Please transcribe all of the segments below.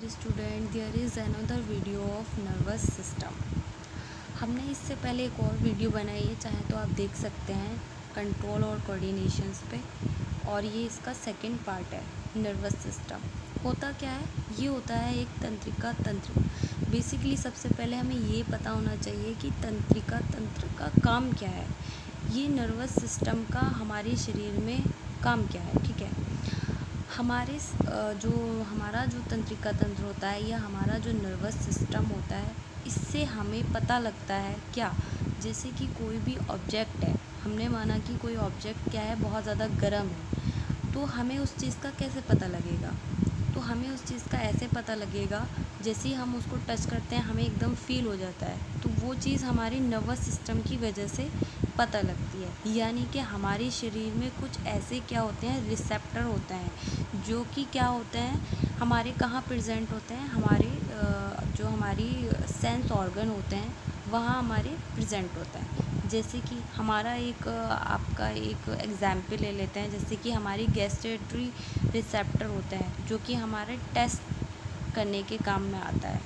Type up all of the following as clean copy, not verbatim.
Dear student, there is another video of nervous system. हमने इससे पहले एक और वीडियो बनाई है, चाहे तो आप देख सकते हैं कंट्रोल और कोऑर्डिनेशंस पे। और ये इसका सेकंड पार्ट है। नर्वस सिस्टम होता क्या है? ये होता है एक तंत्रिका तंत्र। बेसिकली सबसे पहले हमें ये पता होना चाहिए कि तंत्रिका तंत्र का काम क्या है। ये नर्वस सिस्टम का हमारे शरीर में काम क्या है, ठीक है। हमारे हमारा जो तंत्रिका तंत्र होता है या हमारा जो नर्वस सिस्टम होता है, इससे हमें पता लगता है क्या, जैसे कि कोई भी ऑब्जेक्ट है, हमने माना कि कोई ऑब्जेक्ट क्या है, बहुत ज़्यादा गर्म है, तो हमें उस चीज़ का कैसे पता लगेगा? तो हमें उस चीज़ का ऐसे पता लगेगा, जैसे ही हम उसको टच करते हैं हमें एकदम फील हो जाता है, तो वो चीज़ हमारे नर्वस सिस्टम की वजह से पता लगती है। यानी कि हमारे शरीर में कुछ ऐसे क्या होते हैं, रिसेप्टर होते हैं, जो कि क्या होते हैं, हमारे कहाँ प्रेजेंट होते हैं, हमारे जो हमारी सेंस ऑर्गन होते हैं वहाँ हमारे प्रेजेंट होता है। जैसे कि हमारा आपका एक एग्जाम्पल ले लेते हैं, जैसे कि हमारी गैस्ट्रेटरी रिसेप्टर होता है, जो कि हमारे टेस्ट करने के काम में आता है।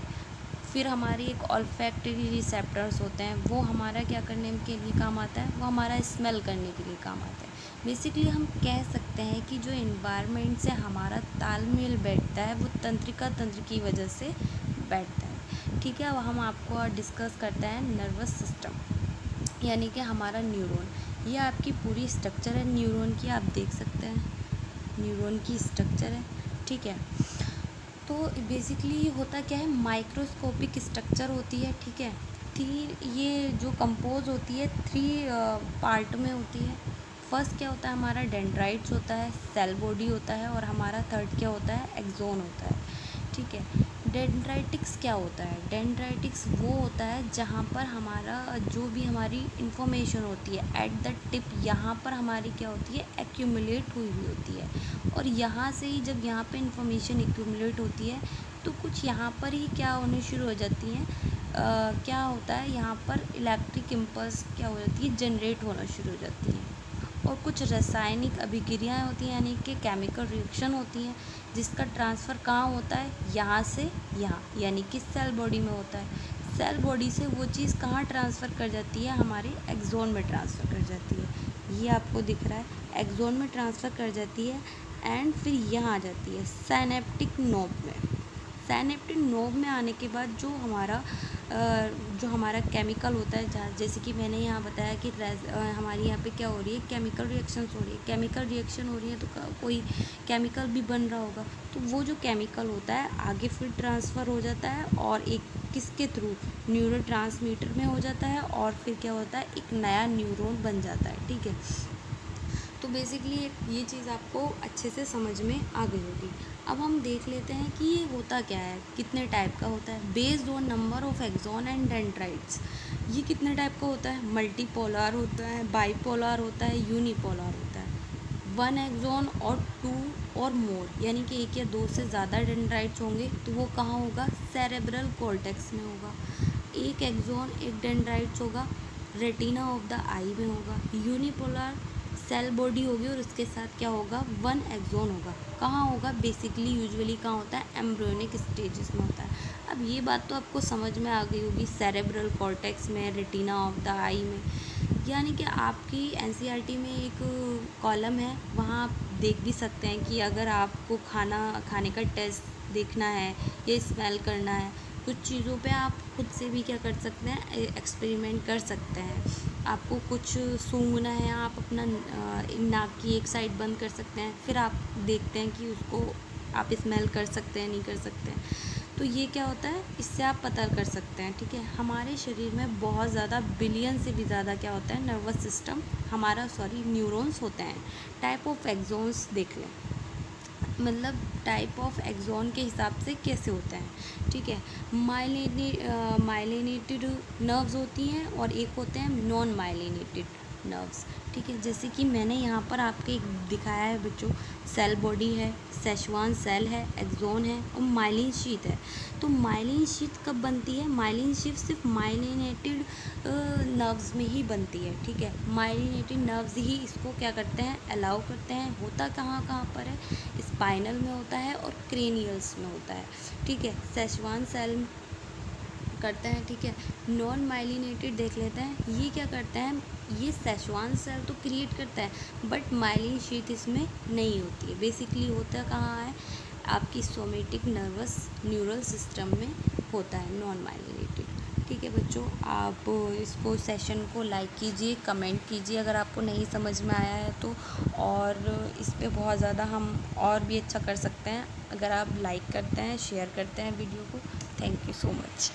फिर हमारी एक ऑल्फैक्टरी रिसेप्टर्स होते हैं, वो हमारा क्या करने के लिए काम आता है, वो हमारा स्मेल करने के लिए काम आता है। बेसिकली हम कह सकते हैं कि जो इन्वायरमेंट से हमारा तालमेल बैठता है, वो तंत्रिका तंत्र की वजह से बैठता है, ठीक है। अब हम आपको डिस्कस करते हैं नर्वस सिस्टम, यानी कि हमारा न्यूरॉन। ये आपकी पूरी स्ट्रक्चर है न्यूरॉन की, आप देख सकते हैं न्यूरॉन की स्ट्रक्चर है, ठीक है। तो बेसिकली होता क्या है, माइक्रोस्कोपिक स्ट्रक्चर होती है, ठीक है। ये जो कंपोज होती है 3 पार्ट में होती है। फर्स्ट क्या होता है, हमारा डेंड्राइट्स होता है, सेल बॉडी होता है, और हमारा थर्ड क्या होता है, एक्सोन होता है, ठीक है। डेंड्राइटिक्स क्या होता है? डेंड्राइटिक्स वो होता है जहाँ पर हमारा जो भी हमारी इंफॉर्मेशन होती है एट द टिप, यहाँ पर हमारी क्या होती है, एक्यूमुलेट हुई होती है। और यहाँ से ही जब यहाँ पे इंफॉर्मेशन एक्यूमुलेट होती है, तो कुछ यहाँ पर ही क्या होने शुरू हो जाती हैं, क्या होता है, यहाँ पर इलेक्ट्रिक इम्पल्स क्या हो जाती है, जनरेट होना शुरू हो जाती है। और कुछ रासायनिक अभिक्रियाएँ होती हैं, यानी कि केमिकल रिएक्शन होती हैं, जिसका ट्रांसफ़र कहाँ होता है, यहाँ से यहाँ, यानी कि सेल बॉडी में होता है। सेल बॉडी से वो चीज़ कहाँ ट्रांसफ़र कर जाती है, हमारे एक्सोन में ट्रांसफ़र कर जाती है। ये आपको दिख रहा है, एक्सोन में ट्रांसफ़र कर जाती है, एंड फिर यहाँ आ जाती है साइनेप्टिक नोब में। साइनेप्टिक नोब में आने के बाद जो हमारा केमिकल होता है, जैसे कि मैंने यहाँ बताया कि हमारी यहाँ पे क्या हो रही है, केमिकल रिएक्शंस हो रही है। केमिकल रिएक्शन हो रही है तो कोई केमिकल भी बन रहा होगा, तो वो जो केमिकल होता है आगे फिर ट्रांसफ़र हो जाता है, और एक किसके थ्रू, न्यूरोट्रांसमीटर में हो जाता है, और फिर क्या होता है, एक नया न्यूरॉन बन जाता है, ठीक है। तो बेसिकली ये चीज़ आपको अच्छे से समझ में आ गई होगी। अब हम देख लेते हैं कि ये होता क्या है, कितने टाइप का होता है। Based on number of axon and dendrites, ये कितने टाइप का होता है, मल्टीपोलर होता है, बाईपोलर होता है, यूनिपोलर होता है। 1 एक्सोन और 2 और मोर, यानी कि 1 या 2 से ज़्यादा डेंड्राइट्स होंगे, तो वो कहाँ होगा, सेरेब्रल कॉर्टेक्स में होगा। 1 एक्सोन 1 डेंड्राइट्स होगा, रेटिना ऑफ द आई में होगा। यूनिपोलर सेल बॉडी होगी, और उसके साथ क्या होगा, 1 एक्सोन होगा। कहाँ होगा, बेसिकली यूजुअली कहाँ होता है, एम्ब्रियोनिक स्टेजेस में होता है। अब ये बात तो आपको समझ में आ गई होगी, सेरेब्रल कॉर्टेक्स में, रेटिना ऑफ द आई में। यानी कि आपकी एनसीईआरटी में एक कॉलम है, वहाँ आप देख भी सकते हैं कि अगर आपको खाने का टेस्ट देखना है या स्मेल करना है, कुछ चीज़ों पे आप खुद से भी क्या कर सकते हैं, एक्सपेरिमेंट कर सकते हैं। आपको कुछ सूंघना है, आप अपना नाक की एक साइड बंद कर सकते हैं, फिर आप देखते हैं कि उसको आप स्मेल कर सकते हैं, नहीं कर सकते हैं। तो ये क्या होता है, इससे आप पता कर सकते हैं, ठीक है। हमारे शरीर में बहुत ज़्यादा बिलियन से भी ज़्यादा क्या होता है, नर्वस सिस्टम न्यूरॉन्स होते हैं। टाइप ऑफ एक्सोन्स देख लें, मतलब टाइप ऑफ एक्सोन के हिसाब से कैसे होते हैं, ठीक है। माइलिनेटेड नर्व्स होती हैं, और एक होते हैं नॉन माइलिनेटेड नर्व्स। ठीक है, जैसे कि मैंने यहाँ पर आपके दिखाया है बच्चों, सेल बॉडी है, सेशवान सेल है, एक्सोन है और माइलिन शीथ है। तो माइलिन शीथ कब बनती है? माइलिन शीथ सिर्फ माइलिनेटेड नर्व्स में ही बनती है। ठीक है, माइलिनेटेड नर्व्स ही इसको क्या करते हैं, अलाउ करते हैं। होता कहाँ कहाँ पर है? स्पाइनल में होता है और क्रेनियल्स में होता है। ठीक है, सेशवान सेल करते हैं। ठीक है, नॉन माइलिनेटेड देख लेते हैं, ये क्या करते हैं, ये सेशवान सेल तो क्रिएट करता है बट माइलिन शीथ इसमें नहीं होती है। बेसिकली होता कहाँ है, आपकी सोमेटिक नर्वस न्यूरल सिस्टम में होता है, नॉन माइलिनेटेड। ठीक है बच्चों, आप इसको सेशन को लाइक कीजिए, कमेंट कीजिए अगर आपको नहीं समझ में आया है तो, और इस पे बहुत ज़्यादा हम और भी अच्छा कर सकते हैं अगर आप लाइक करते हैं, शेयर करते हैं वीडियो को। Thank you so much.